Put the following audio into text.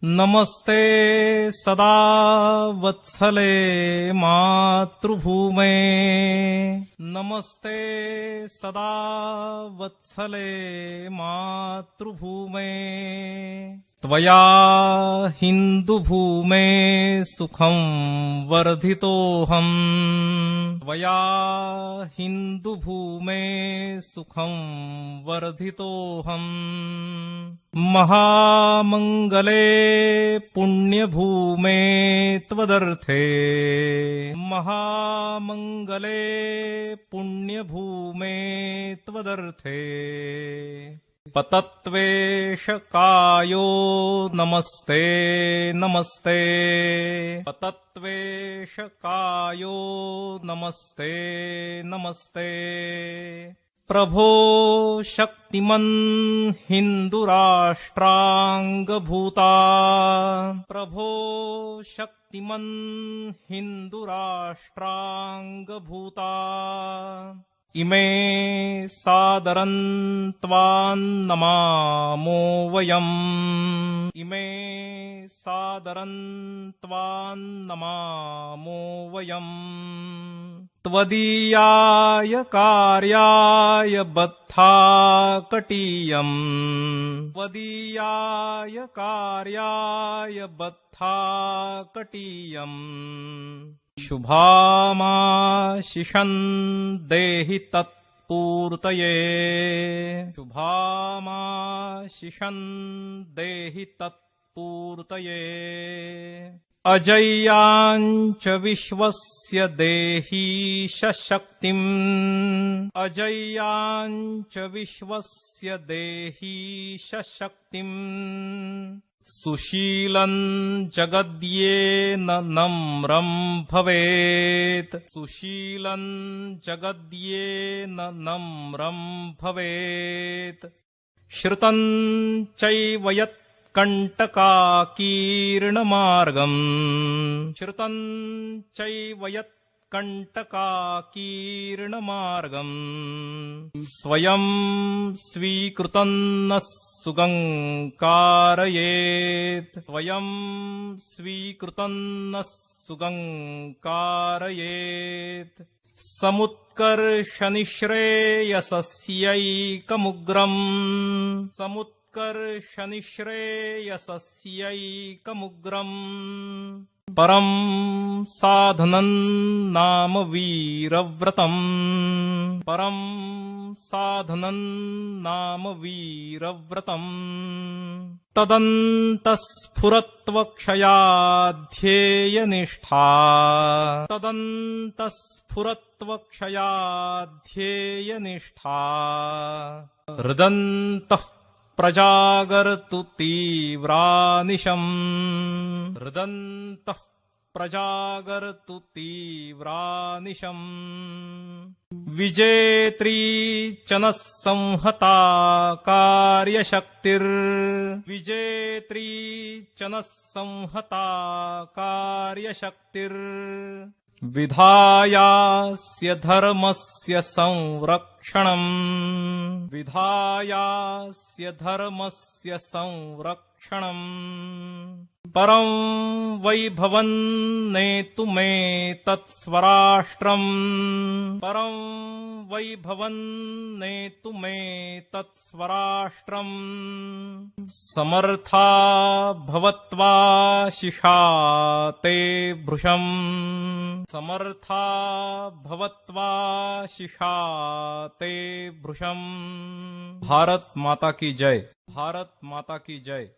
नमस्ते सदा वत्सले मातृभूमे। नमस्ते सदा वत्सले मातृभूमे। त्वया हिन्दुभूमे सुखं वर्धितोऽहम्। त्वया हिन्दुभूमे सुखं वर्धितोऽहम्। महामङ्गले पुण्यभूमे त्वदर्थे। महामङ्गले पुण्यभूमे त्वदर्थे। पतत्वेषकायो नमस्ते नमस्ते। पतत्वेषकायो नमस्ते नमस्ते। प्रभो शक्तिमन् हिन्दुराष्ट्राङ्गभूता। प्रभो शक्तिमन् हिन्दुराष्ट्राङ्गभूता। इमे सादरं त्वान्नमामो वयम्। इमे सादरं त्वान्नमामो वयम्। त्वदीयाय कार्याय बद्धा कटीयम्। त्वदीयाय कार्याय बद्धा कटीयम्। शुभामाशिषं देहि तत्पूर्तये। शुभामाशिषं देहि तत्पूर्तये। अजय्याञ्च विश्वस्य देहीश शक्तिम्। अजय्याञ्च विश्वस्य देहीश शक्तिम्। सुशीलं जगद्येन नम्रं भवेत्। सुशीलं जगद्येन नम्रं भवेत्। श्रुतं चैव यत्कण्टकाकीर्णमार्गम्। श्रुतं चैव यत्कण्टकाकीर्णमार्गम्। स्वयं स्वीकृतं नः सुगङ्कारयेत्। स्वयं स्वीकृतं नः सुगङ्कारयेत्। समुत्कर्षनिःश्रेयसस्यैकमुग्रम्। समुत्कर्षनिःश्रेयसस्यैकमुग्रम्। परं साधनं नाम वीरव्रतम्। परं साधनं नाम वीरव्रतम्। तदन्तस्फुरत्वक्षयाध्येयनिष्ठा। तदन्तस्फुरत्वक्षयाध्येयनिष्ठा। हृदन्तः प्रजागर्तु तीव्रानिशम्। हृदन्तः प्रजागर्तु तीव्रानिशम्। विजेत्री च नः संहता कार्यशक्तिर्। विजेत्री च नः संहता कार्यशक्तिर्। विधायास्य धर्मस्य संरक्षणम्। विधायास्य धर्मस्य संरक्षणम्। परं वैभवं नेतुमेतत्स्वराष्ट्रम्। परं वैभवं नेतुमेतत्स्वराष्ट्रम्। समर्था भवत्वाशिषा ते भृशम्। समर्था भवत्वाशिषा ते भृशम्। भारत माता की जय। भारत माता की जय।